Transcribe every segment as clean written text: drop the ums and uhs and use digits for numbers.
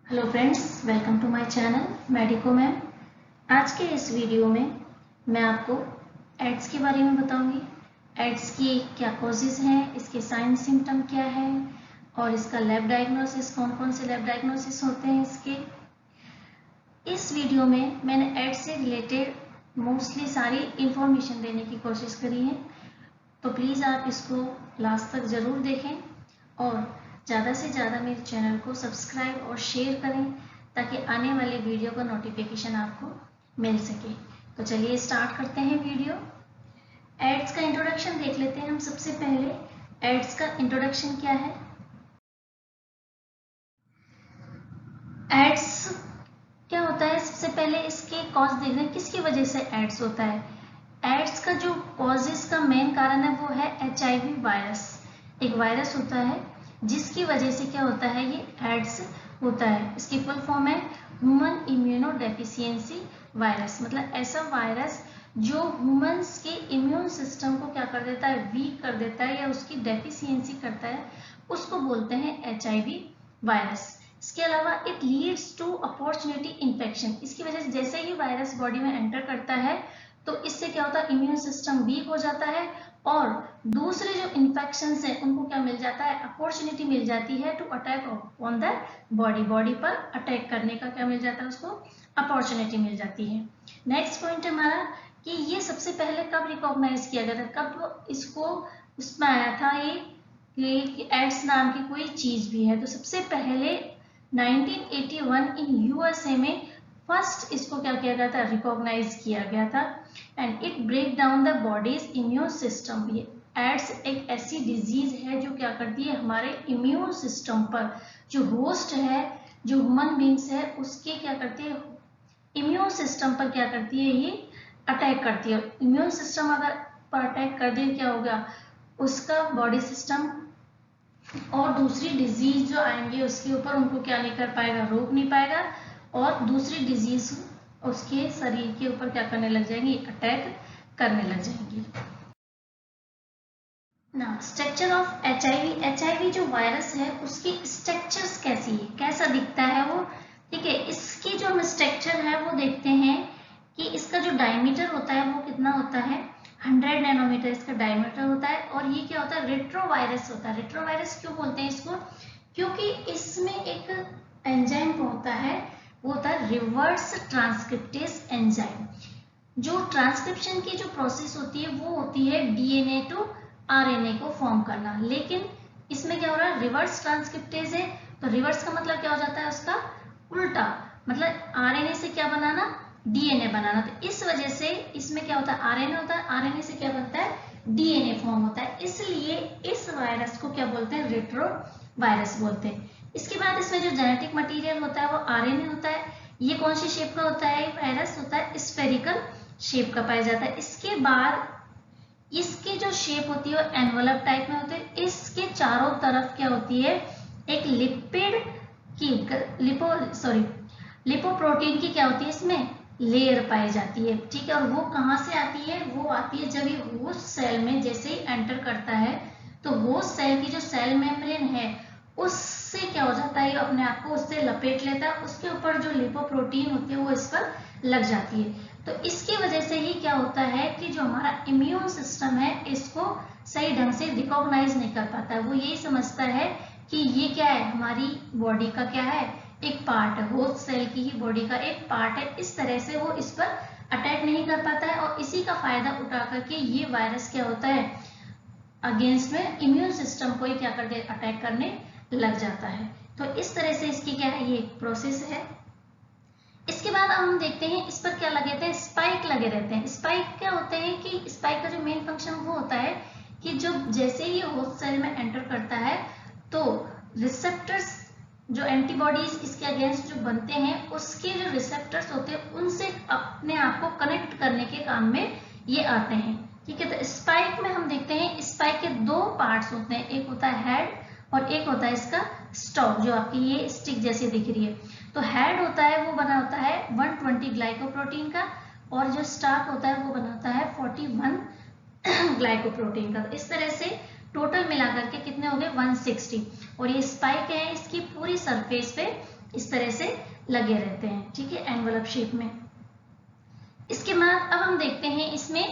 Hello friends, welcome to my channel medico ma'am. आज के इस वीडियो में मैं आपको एड्स के बारे में बताऊंगी। एड्स की क्या कॉजेज हैं, इसके साइन सिम्टम क्या है और इसका लैब डायग्नोसिस, कौन कौन से लैब डायग्नोसिस होते हैं इसके। इस वीडियो में मैंने एड्स से रिलेटेड मोस्टली सारी इंफॉर्मेशन देने की कोशिश करी है, तो प्लीज़ आप इसको लास्ट तक ज़रूर देखें और ज़्यादा से ज़्यादा मेरे चैनल को सब्सक्राइब और शेयर करें ताकि आने वाले वीडियो का नोटिफिकेशन आपको मिल सके। तो चलिए स्टार्ट करते हैं वीडियो। एड्स का इंट्रोडक्शन देख लेते हैं हम। सबसे पहले एड्स का इंट्रोडक्शन क्या है। एड्स क्या होता है, सबसे पहले इसके कॉज देख रहे हैं, किसकी वजह से एड्स होता है। एड्स का जो कॉजेस का मेन कारण है वो है HIV वायरस। एक वायरस होता है जिसकी वजह से क्या होता है, ये एड्स होता है। इसकी फुल फॉर्म है ह्यूमन इम्यूनो डेफिशिएंसी वायरस। मतलब ऐसा वायरस जो ह्यूमंस के इम्यून सिस्टम को क्या कर देता है, वीक कर देता है या उसकी डेफिशिएंसी करता है, उसको बोलते हैं HIV वायरस। इसके अलावा it leads to opportunity infection. इसकी वजह से जैसे ही वायरस बॉडी में एंटर करता है तो इससे क्या होता है, इम्यून सिस्टम वीक हो जाता है और दूसरे जो इन्फेक्शंस है उनको क्या मिल जाता है, अपॉर्चुनिटी मिल जाती है to attack on the body. Body पर अटैक करने का क्या मिल जाता है, उसको अपॉर्चुनिटी मिल जाती है। नेक्स्ट पॉइंट है हमारा कि ये सबसे पहले कब रिकॉग्नाइज किया गया था, कब इसको उसमें आया था ये कि एड्स नाम की कोई चीज भी है। तो सबसे पहले 1981 इन यूएसए में फर्स्ट इसको क्या किया गया था, रिकॉग्नाइज किया गया था। And it break down the body's immune system. ये एड्स एक ऐसी डिजीज है जो क्या करती है, हमारे इम्यून सिस्टम पर, जो होस्ट है, जो ह्यूमन बींग्स है, उसके क्या करती है, इम्यून सिस्टम पर क्या करती है, ये अटैक करती है। इम्यून सिस्टम अगर पर अटैक कर दे क्या होगा, उसका बॉडी सिस्टम और दूसरी डिजीज जो आएंगे उसके ऊपर उनको क्या नहीं कर पाएगा, रोक नहीं पाएगा और दूसरी डिजीज उसके शरीर के ऊपर क्या करने लग जाएंगी, अटैक करने लग जाएंगी। ना स्ट्रक्चर ऑफ HIV जो वायरस है उसकी स्ट्रक्चर्स कैसी है, कैसा दिखता है वो, ठीक है। इसकी जो हम स्ट्रक्चर है वो देखते हैं कि इसका जो डायमीटर होता है वो कितना होता है, 100 नैनोमीटर इसका डायमीटर होता है। और ये क्या होता है, रेट्रोवायरस होता है। रेट्रोवायरस क्यों बोलते हैं इसको, क्योंकि इसमें एक एंजाइम होता है, वो होता है रिवर्स ट्रांसक्रिप्टेज एंजाइम। जो ट्रांसक्रिप्शन की जो प्रोसेस होती है वो होती है DNA टू RNA को फॉर्म करना, लेकिन इसमें क्या हो रहा है, रिवर्स ट्रांसक्रिप्टेज है। तो रिवर्स का मतलब क्या हो जाता है, उसका उल्टा, मतलब RNA से क्या बनाना, DNA बनाना। तो इस वजह से इसमें क्या होता है, RNA होता है, RNA से क्या बनता है, DNA फॉर्म होता है। इसलिए इस वायरस को क्या बोलते हैं, रेट्रो वायरस बोलते हैं। इसके बाद इसमें जो जेनेटिक मटीरियल होता है वो RNA होता है। ये कौन सी शेप का होता है, वायरस होता है स्फेरिकल शेप का पाया जाता है। इसके बाद इसकी जो शेप होती है वो एनवलप टाइप में होती है। इसके चारों तरफ क्या होती है, एक लिपिड की लिपोप्रोटीन की क्या होती है, इसमें लेयर पाई जाती है, ठीक है। और वो कहाँ से आती है, वो आती है जब ये होस्ट सेल में जैसे ही एंटर करता है तो होस्ट सेल की जो सेल मेम्ब्रेन है उससे क्या हो जाता है, अपने आप को उससे लपेट लेता है, उसके ऊपर जो लिपोप्रोटीन होती है वो इस पर लग जाती है। तो इसकी वजह से ही क्या होता है कि जो हमारा इम्यून सिस्टम है इसको सही ढंग से रिकॉग्नाइज नहीं कर पाता है। वो यही समझता है कि ये क्या है, हमारी बॉडी का क्या है, एक पार्ट है, होस्ट सेल की ही बॉडी का एक पार्ट है। इस तरह से वो इस पर अटैक नहीं कर पाता है और इसी का फायदा उठा करके ये वायरस क्या होता है, अगेंस्ट में इम्यून सिस्टम को ही क्या कर दे, अटैक करने लग जाता है। तो इस तरह से इसकी क्या है, ये प्रोसेस है। इसके बाद हम देखते हैं इस पर क्या लगे थे, स्पाइक लगे रहते हैं। स्पाइक क्या होते हैं कि स्पाइक का जो मेन फंक्शन वो होता है कि जो जैसे ही होस्ट सेल में एंटर करता है तो रिसेप्टर्स, जो एंटीबॉडीज इसके अगेंस्ट जो बनते हैं उसके जो रिसेप्टर्स होते हैं उनसे अपने आप को कनेक्ट करने के काम में ये आते हैं, ठीक है। तो स्पाइक में हम देखते हैं स्पाइक के दो पार्ट्स होते हैं, एक होता है हेड और एक होता है इसका स्टॉक, जो आपकी ये स्टिक जैसी दिख रही है। तो हेड होता है वो बना होता है 120 ग्लाइकोप्रोटीन का और जो स्टार्क होता है वो बनाता है 41 ग्लाइकोप्रोटीन का। तो इस तरह से टोटल मिलाकर के कितने हो गए, 160। और ये स्पाइक है, इसकी पूरी सरफेस पे इस तरह से लगे रहते हैं, ठीक है, एनवलप शेप में। इसके बाद अब हम देखते हैं इसमें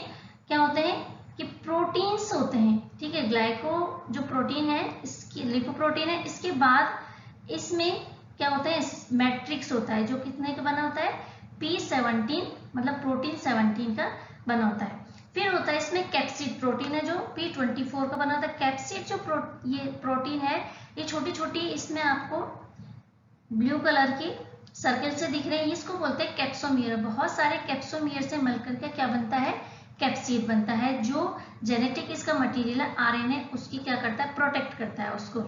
क्या होते हैं कि प्रोटीन्स होते हैं, ठीक है, ग्लाइको जो प्रोटीन है, इसकी लिपोप्रोटीन है। इसके बाद इसमें क्या होता है, मैट्रिक्स होता है जो कितने का बना होता है, P17, मतलब प्रोटीन 17 का बना होता है। फिर होता है इसमें कैप्सिड प्रोटीन है जो P24 का बना होता है। कैप्सिड जो ये प्रोटीन है, ये छोटी छोटी इसमें आपको ब्लू कलर की सर्कल से दिख रहे हैं, इसको बोलते हैं कैप्सोमियर। बहुत सारे कैप्सोमियर से मिलकर के क्या बनता है, कैप्सिड बनता है, जो जेनेटिक इसका मटेरियल है आरएनए, उसकी क्या करता है, प्रोटेक्ट करता है उसको।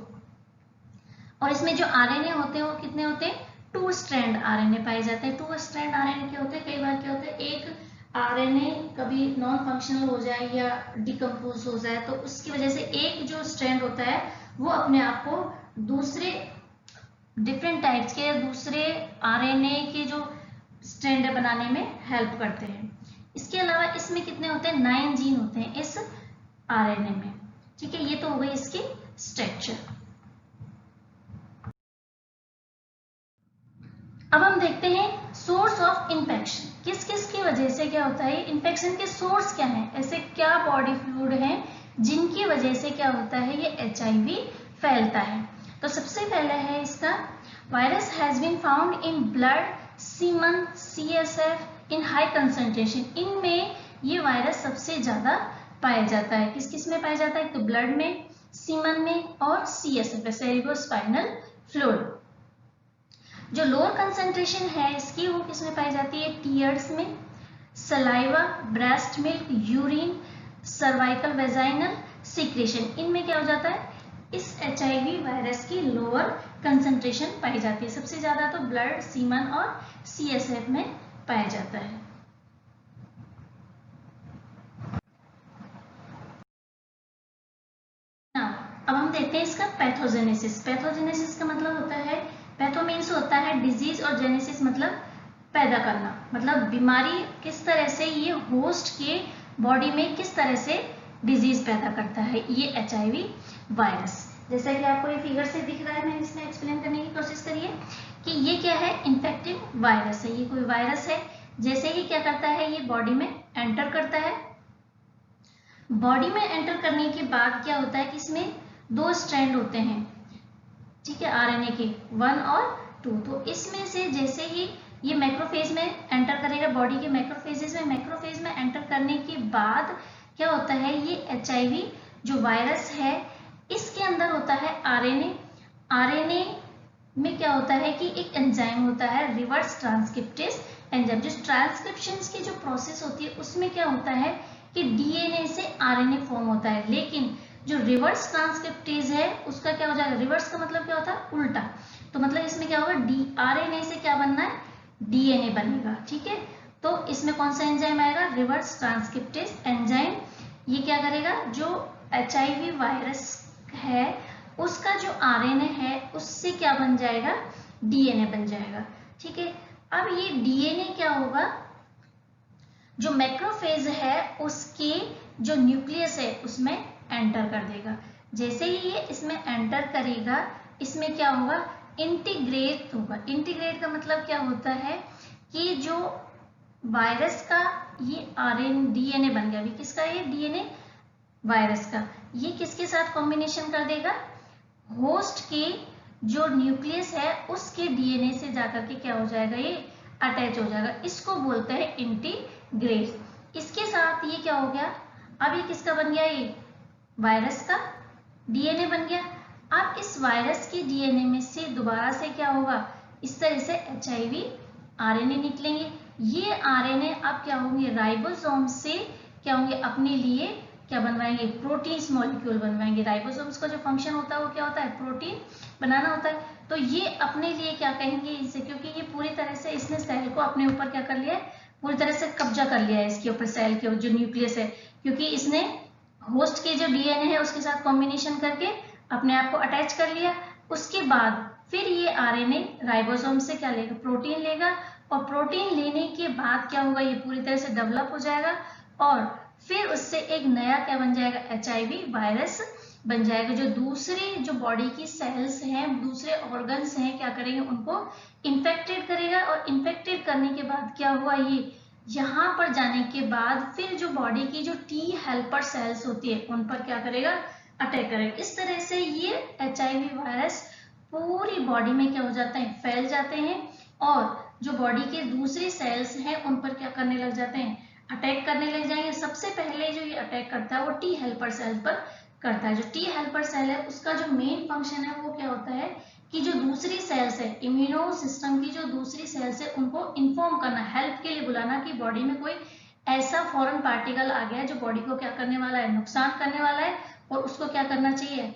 और इसमें जो आरएनए होते हैं वो कितने होते हैं, 2 स्ट्रैंड आरएनए पाए जाते हैं। 2 स्ट्रैंड आरएनए क्या होते हैं, कई बार क्या होता है, एक आरएनए कभी नॉन फंक्शनल हो जाए या डिकम्पोज हो जाए, तो उसकी वजह से एक जो स्ट्रैंड होता है वो अपने आप को दूसरे डिफरेंट टाइप्स के दूसरे आरएनए के जो स्ट्रैंड बनाने में हेल्प करते हैं। इसके अलावा इसमें कितने होते हैं, 9 जीन होते हैं इस आरएनए में, ठीक है। ये तो हो गई इसकी स्ट्रक्चर। अब हम देखते हैं सोर्स ऑफ इन्फेक्शन, किस किस की वजह से क्या होता है, इन्फेक्शन के सोर्स क्या है, ऐसे क्या बॉडी फ्लूइड हैं जिनकी वजह से क्या होता है, ये एचआईवी फैलता है। तो सबसे पहले है इसका, virus has been found in blood, semen, CSF in high concentration. इनमें ये वायरस सबसे ज्यादा पाया जाता है। किस किस में पाया जाता है, तो ब्लड में, सीमन में और सीएसएफ सेरेब्रोस्पाइनल फ्लूइड। जो लोअर कंसंट्रेशन है इसकी वो किस में पाई जाती है, टीयर्स में, saliva, breast milk, urine, cervical vaginal secretion, इनमें क्या हो जाता है, इस एचआईवी वायरस की लोअर कंसंट्रेशन पाई जाती है। सबसे ज्यादा तो ब्लड, सीमन और सीएसएफ में पाया जाता है। अब हम देखते हैं इसका पैथोजेनेसिस। पैथोजेनेसिस का मतलब होता है, पैथो मीन्स होता है डिजीज और जेनेसिस मतलब पैदा करना, मतलब बीमारी किस तरह से ये होस्ट के बॉडी में किस तरह से डिजीज पैदा करता है ये एचआईवी वायरस। जैसा कि आपको ये फिगर से दिख रहा है, मैंने इसमें एक्सप्लेन करने की कोशिश करी है कि ये क्या है, इन्फेक्टिव वायरस है। ये कोई वायरस है, जैसे ही क्या करता है, ये बॉडी में एंटर करता है। बॉडी में एंटर करने के बाद क्या होता है कि इसमें 2 स्ट्रैंड होते हैं, ठीक है, आरएनए के 1 और 2। तो इसमें से जैसे ही ये मैक्रोफेज में एंटर करेगा, बॉडी के मैक्रोफेजेस में, मैक्रोफेज में एंटर करने के बाद क्या होता है, ये एचआईवी जो वायरस है इसके अंदर होता है आरएनए। आरएनए में क्या होता है कि एक एंजाइम होता है, रिवर्स ट्रांसक्रिप्टेज एंजाइम। जो ट्रांसक्रिप्शन की जो प्रोसेस होती है उसमें क्या होता है कि डीएनए से आरएनए फॉर्म होता है, लेकिन जो रिवर्स ट्रांसक्रिप्टेज है उसका क्या हो जाएगा, रिवर्स का मतलब क्या होता है, उल्टा। तो मतलब इसमें क्या होगा, आरएनए से क्या बनना है, डीएनए बनेगा, ठीक है। तो इसमें कौन सा एंजाइम आएगा, रिवर्स ट्रांसक्रिप्टेज एंजाइम। ये क्या करेगा, जो एचआईवी वायरस है उसका जो आरएनए है उससे क्या बन जाएगा, डीएनए बन जाएगा, ठीक है। अब ये डीएनए क्या होगा, जो मैक्रोफेज है उसके जो न्यूक्लियस है उसमें एंटर कर देगा। जैसे ही ये इसमें एंटर करेगा, इसमें क्या होगा, इंटीग्रेट होगा। इंटीग्रेट का मतलब क्या होता है कि जो वायरस का ये आरएनए डीएनए बन गया, अभी किसका, ये डीएनए वायरस का, ये किसके साथ कॉम्बिनेशन कर देगा, होस्ट के जो न्यूक्लियस है उसके डीएनए से जाकर के क्या हो जाएगा, ये अटैच हो जाएगा। इसको बोलते हैं इंटीग्रेट। इसके साथ ये क्या हो गया, अब ये किसका बन गया, ये वायरस का डीएनए बन गया। अब इस वायरस के डीएनए में से दोबारा से क्या होगा, इस तरह से एचआईवी आरएनए निकलेंगे। ये आरएनए अब क्या होंगे, राइबोसोम से क्या होंगे, अपने लिए क्या बनवाएंगे, प्रोटीन्स मॉलिक्यूल बनवाएंगे। राइबोसोम्स का जो फंक्शन होता है वो क्या होता है, प्रोटीन बनाना होता है। तो ये अपने लिए क्या कहेंगे इसे, क्योंकि ये पूरी तरह से इसने सेल को अपने ऊपर क्या कर लिया है, पूरी तरह से कब्जा कर लिया है इसके ऊपर, सेल के जो न्यूक्लियस है, क्योंकि इसने होस्ट के जो डीएनए है उसके साथ कॉम्बिनेशन करके अपने आप को अटैच कर लिया। उसके बाद फिर ये आरएनए राइबोसोम से क्या लेगा, प्रोटीन लेगा, और प्रोटीन लेने के बाद क्या होगा, ये पूरी तरह से डेवलप हो जाएगा और फिर उससे एक नया क्या बन जाएगा, एचआईवी वायरस बन जाएगा, जो दूसरी जो बॉडी की सेल्स हैं, दूसरे ऑर्गन्स हैं, क्या करेंगे, उनको इन्फेक्टेड करेगा। और इन्फेक्टेड करने के बाद क्या हुआ, ये यहाँ पर जाने के बाद फिर जो बॉडी की जो टी हेल्पर सेल्स होती है उन पर क्या करेगा, अटैक करेगा। इस तरह से ये HIV वायरस पूरी बॉडी में क्या हो जाते हैं, फैल जाते हैं और जो बॉडी के दूसरी सेल्स हैं उन पर क्या करने लग जाते हैं, अटैक करने लग जाएंगे। सबसे पहले जो ये अटैक करता है वो टी हेल्पर सेल पर करता है। जो टी हेल्पर सेल है उसका जो मेन फंक्शन है वो क्या होता है कि जो दूसरी सेल्स है, इम्यूनो सिस्टम की जो दूसरी सेल्स है उनको इन्फॉर्म करना, हेल्प के लिए बुलाना कि बॉडी में कोई ऐसा फॉरेन पार्टिकल आ गया है जो बॉडी को क्या करने वाला है, नुकसान करने वाला है और उसको क्या करना चाहिए,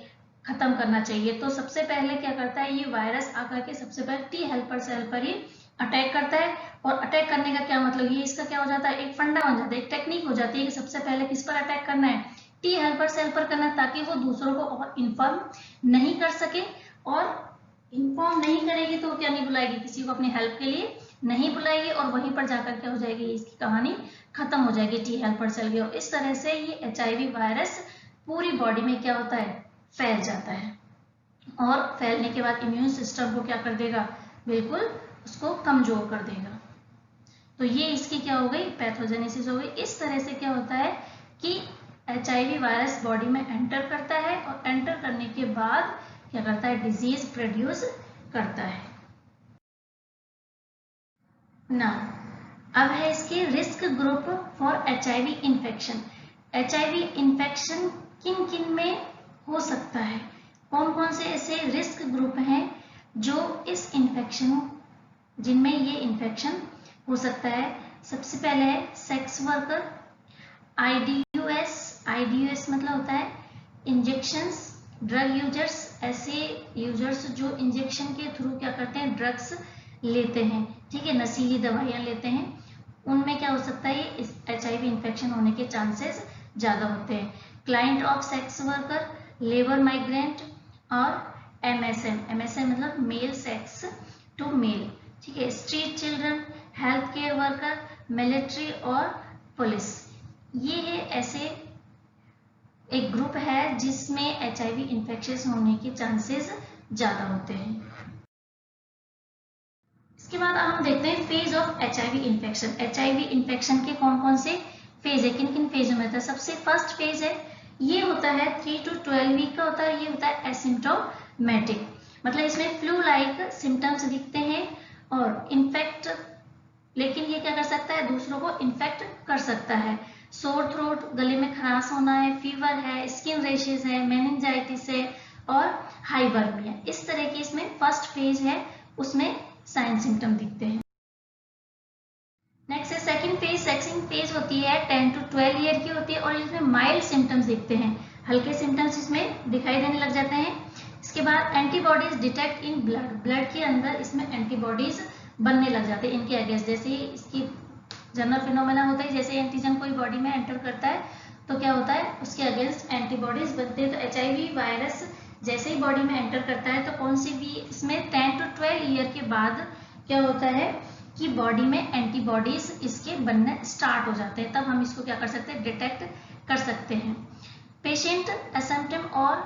खत्म करना चाहिए। तो सबसे पहले क्या करता है, ये वायरस आकर के सबसे पहले टी हेल्पर सेल पर ही अटैक करता है। और अटैक करने का क्या मतलब, ये इसका क्या हो जाता है, एक फंडा बन जाता है, एक टेक्निक हो जाती है कि सबसे पहले किस पर अटैक करना है, टी हेल्पर सेल पर करना, ताकि वो दूसरों को और इन्फॉर्म नहीं कर सके। और इन्फॉर्म नहीं करेगी तो क्या नहीं बुलाएगी, किसी को अपनी हेल्प के लिए नहीं बुलाएगी और वहीं पर जाकर क्या हो जाएगी, इसकी कहानी खत्म हो जाएगी टी हेल्पर सेल की। और इस तरह से ये HIV वायरस पूरी बॉडी में क्या होता है, फैल जाता है। और फैलने के बाद इम्यून सिस्टम को क्या कर देगा, बिल्कुल उसको कमजोर कर देगा। तो ये इसकी क्या हो गई, पैथोजेनेसिस हो गई। इस तरह से क्या होता है कि HIV वायरस बॉडी में एंटर करता है और एंटर करने के बाद क्या करता है, डिजीज प्रोड्यूस करता है। ना अब है इसके risk group for HIV infection. HIV infection किन किन में हो सकता है, कौन कौन से ऐसे रिस्क ग्रुप हैं जो इस इन्फेक्शन, जिनमें ये इन्फेक्शन हो सकता है। सबसे पहले है सेक्स वर्कर, IDUS मतलब होता है इंजेक्शंस, ड्रग यूजर्स, ऐसे यूजर्स जो इंजेक्शन के थ्रू क्या करते हैं, ड्रग्स लेते हैं, ठीक है, नशीली दवाइयां लेते हैं, उनमें क्या हो सकता है, इस HIV इन्फेक्शन होने के चांसेस ज्यादा होते हैं। Client of sex worker, labour migrant और MSM मतलब मेल सेक्स टू मेल, ठीक है, street children, health care worker, military और पुलिस। ये है ऐसे एक ग्रुप है जिसमें HIV इन्फेक्शन होने के चांसेस ज्यादा होते हैं। इसके बाद हम देखते हैं phase of HIV infection. HIV infection के कौन कौन से फेज है, किन किन फेज में होता है। सबसे फर्स्ट फेज है, ये होता है 3 to 12 वीक का होता है। ये होता है एसिम्प्टोमेटिक, मतलब इसमें फ्लू लाइक सिम्टम्स दिखते हैं और इन्फेक्ट, लेकिन ये क्या कर सकता है, दूसरों को इन्फेक्ट कर सकता है। सोर थ्रोट, गले में खराश होना है, फीवर है, स्किन रेशेस है, मेनिंजाइटिस है और हाइबर्मिया। इस तरह की इसमें फर्स्ट फेज है, उसमें साइन सिम्टम दिखते हैं। नेक्स्ट है सेकंड फेज। सेकंड फेज होती है 10 to 12 ईयर की होती है और इसमें माइल्ड सिम्टम्स दिखते हैं, हल्के सिम्टम्स इसमें दिखाई देने लग जाते हैं। इसके बाद antibodies detect in blood, blood के अंदर इसमें एंटीबॉडीज बनने लग जाते हैं इनके अगेंस्ट। जैसे ही इसकी जनरल फिनोमेना होता है, जैसे एंटीजन कोई बॉडी में एंटर करता है तो क्या होता है, उसके अगेंस्ट एंटीबॉडीज बनते हैं। तो HIV वायरस जैसे ही बॉडी में एंटर करता है तो कौन सी भी इसमें 10 to 12 ईयर के बाद क्या होता है कि बॉडी में एंटीबॉडीज इसके बनने स्टार्ट हो जाते हैं, तब हम इसको क्या कर सकते हैं, डिटेक्ट कर सकते हैं। पेशेंट एसिम्प्टम और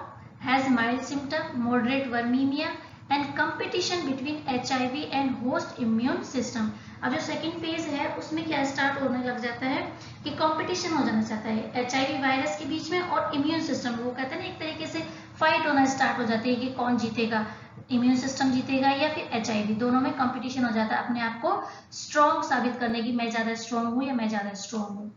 has mild symptom, moderate viraemia and competition between HIV and host immune system. अब जो सेकंड फेज है उसमें क्या स्टार्ट होने लग जाता है कि कंपटीशन हो जाना चाहता है HIV वायरस के बीच में और इम्यून सिस्टम, वो कहते हैं ना एक तरीके से फाइट होना स्टार्ट हो जाती है कि कौन जीतेगा, इम्यून सिस्टम जीतेगा या फिर HIV। दोनों में कंपटीशन हो जाता है अपने आप को स्ट्रॉन्ग साबित करने की, मैं ज्यादा स्ट्रॉन्ग हूं या मैं ज्यादा स्ट्रॉन्ग हूं।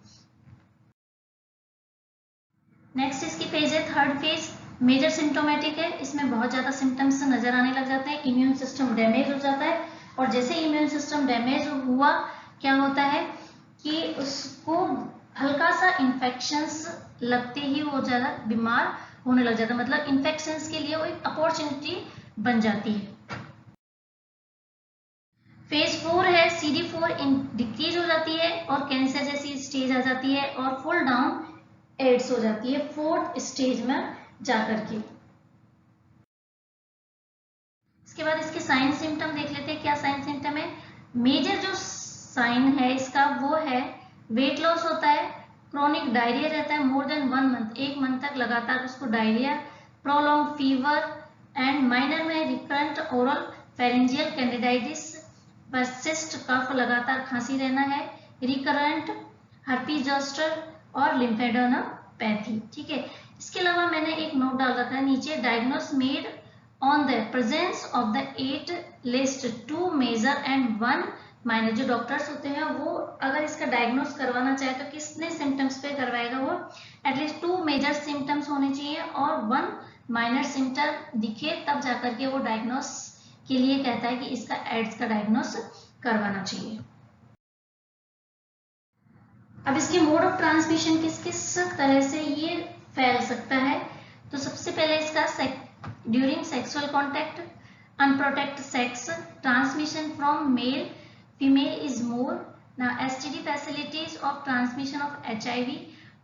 नेक्स्ट इसकी फेज है थर्ड फेज, मेजर सिम्टोमेटिक है। इसमें बहुत ज्यादा सिम्टम्स नजर आने लग जाते हैं, इम्यून सिस्टम डैमेज हो जाता है और जैसे इम्यून सिस्टम डैमेज हुआ क्या होता है कि उसको हल्का सा इन्फेक्शंस लगते ही वो ज्यादा बीमार होने लग जाता है, मतलब इन्फेक्शंस के लिए वो एक अपॉर्चुनिटी बन जाती है। फेज 4 है, CD4 डिक्रीज हो जाती है और कैंसर जैसी स्टेज आ जाती है और फुल डाउन एड्स हो जाती है फोर्थ स्टेज में जाकर के। इसके बाद इसके साइन सिम्टम देख लेते हैं, क्या साइन सिम्टम है। मेजर जो साइन है इसका वो है वेट लॉस होता है, क्रोनिक डायरिया रहता है मोर देन 1 मंथ, 1 मंथ तक लगातार उसको diarrhoea prolong fever and minor में रिकरेंट ओरल फेरेंजियल कैंडिडाइटिस, परसिस्ट कफ, लगातार खांसी रहना है, रिकरेंट हर्पीज जोस्टर और लिम्फेडेनोपैथी। ठीक है, इसके अलावा मैंने एक नोट डाल रखा है नीचे, diagnose made on the presence of the 8 list 2 major and 1 minor. जो डॉक्टर्स होते हैं वो अगर इसका डायग्नोस करवाना चाहे तो कितने सिम्टम्स पे करवाएगा, वो एटलीस्ट 2 मेजर सिम्टम्स होने चाहिए और 1 माइनर सिम्टम दिखे, तब जाकर के वो डायग्नोस के लिए कहता है कि इसका एड्स का डायग्नोस करवाना चाहिए। अब इसके मोड ऑफ ट्रांसमिशन किस किस तरह से ये फैल सकता है, तो सबसे पहले इसका during sexual contact, unprotected sex, transmission from male female is more. Now STD facilities of transmission of HIV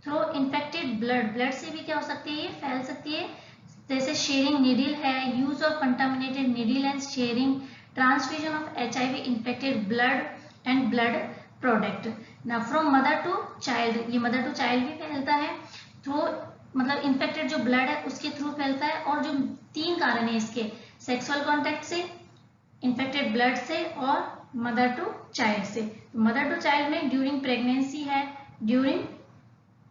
through infected blood, blood से भी क्या हो सकती है, ये फैल सकती है, जैसे शेयरिंग नीडल है, use of contaminated needle and sharing, transfusion of HIV infected blood and blood product. ना फ्रॉम मदर टू चाइल्ड, ये मदर टू चाइल्ड भी फैलता है, थ्रू मतलब इन्फेक्टेड जो ब्लड है उसके थ्रू फैलता है, और जो 3 कारण है इसके, सेक्सुअल कॉन्टैक्ट से, इन्फेक्टेड ब्लड से और मदर टू चाइल्ड से। मदर टू चाइल्ड में ड्यूरिंग प्रेगनेंसी है, ड्यूरिंग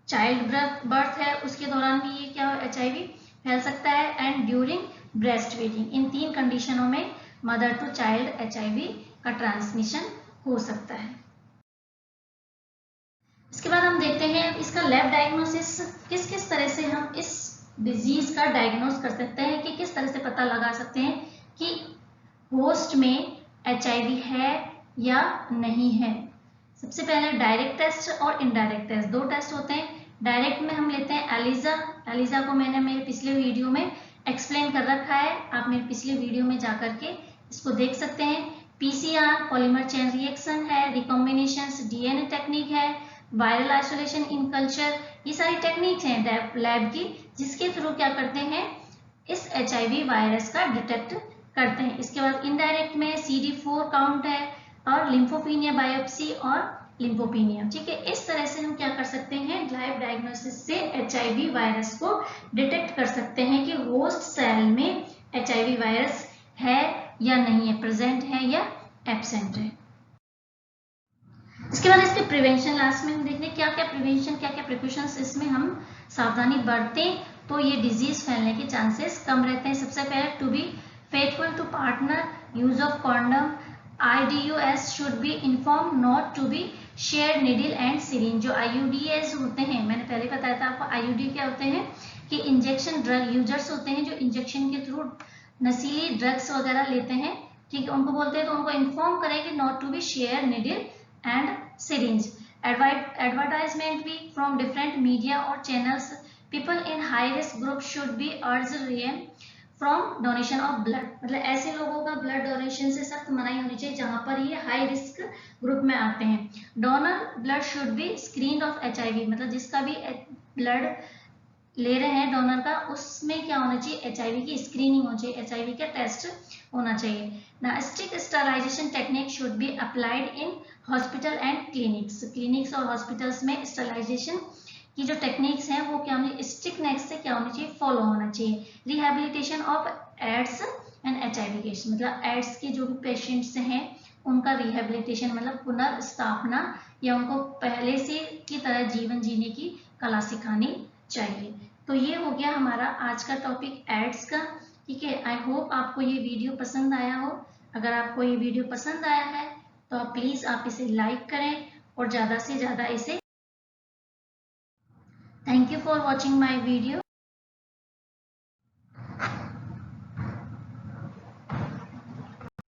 चाइल्ड बर्थ है, उसके दौरान भी ये क्या HIV फैल सकता है, एंड ड्यूरिंग ब्रेस्ट फीडिंग। इन 3 कंडीशनों में मदर टू चाइल्ड HIV का ट्रांसमिशन हो सकता है। इसके बाद हम देखते हैं इसका लैब डायग्नोसिस, किस किस तरह से हम इस डिजीज का डायग्नोस कर सकते हैं, कि किस तरह से पता लगा सकते हैं कि होस्ट में HIV है या नहीं है। सबसे पहले डायरेक्ट टेस्ट और इनडायरेक्ट टेस्ट, 2 टेस्ट होते हैं। डायरेक्ट में हम लेते हैं एलिजा, एलिजा को मैंने मेरे पिछले वीडियो में एक्सप्लेन कर रखा है, आप मेरे पिछले वीडियो में जाकर के इसको देख सकते हैं। PCR पॉलीमर चेन रिएक्शन है, रिकॉम्बिनेशन DNA टेक्निक है, वायरल आइसोलेशन इन कल्चर, ये सारी टेक्निक्स हैं लैब की, जिसके थ्रू क्या करते हैं, इस HIV वायरस का डिटेक्ट करते हैं। इसके बाद इनडायरेक्ट में CD4 काउंट है और लिम्फोपीनिया बायोप्सी और लिम्फोपीनिया। ठीक है, इस तरह से हम क्या कर सकते हैं, लाइव डायग्नोसिस से HIV वायरस को डिटेक्ट कर सकते हैं कि होस्ट सेल में HIV वायरस है या नहीं है, प्रेजेंट है या एब्सेंट है। इसके बाद इसके प्रिवेंशन, लास्ट में हम देखते हैं क्या क्या प्रिवेंशन, क्या क्या प्रिकॉशंस इसमें हम सावधानी बरतें तो ये डिजीज फैलने के चांसेस कम रहते हैं। सबसे पहले to be faithful to partner, use of condom, IUDs should be informed not to be shared needle and syringe। जो IUDs होते हैं, मैंने पहले बताया था आपको IUD क्या होते हैं, कि इंजेक्शन ड्रग यूजर्स होते हैं जो इंजेक्शन के थ्रू नशीली ड्रग्स वगैरह लेते हैं। ठीक है, उनको बोलते हैं तो उनको इन्फॉर्म करें कि not to be share needle and syringe. Advertisement भी फ्रॉम डिफरेंट मीडिया और channels, people in high risk group should be urged refrain from donation of blood, मतलब ऐसे लोगों का ब्लड डोनेशन से सख्त मनाही होनी चाहिए जहां पर ये हाई रिस्क ग्रुप में आते हैं। Donor blood should be screen of HIV, मतलब जिसका भी ब्लड ले रहे हैं डोनर का, उसमें क्या होना चाहिए, HIV की स्क्रीनिंग होनी चाहिए, HIV का टेस्ट होना चाहिए ना। Strict sterilisation technique should be applied in hospital and clinics, clinics और हॉस्पिटल्स में स्टरलाइजेशन की जो टेक्निक्स हैं वो क्या होनी, स्ट्रिक्टनेस से क्या होनी चाहिए, फॉलो होना चाहिए। Rehabilitation of AIDS and HIV case, मतलब एड्स के जो भी पेशेंट्स हैं उनका रिहेबिलिटेशन मतलब पुनर्स्थापना या उनको पहले से की तरह जीवन जीने की कला सिखानी चाहिए। तो ये हो गया हमारा आज का टॉपिक एड्स का। ठीक है, आई होप आपको ये वीडियो पसंद आया हो। अगर आपको ये वीडियो पसंद आया है तो प्लीज आप इसे लाइक करें और ज्यादा से ज्यादा इसे। Thank you for watching my video.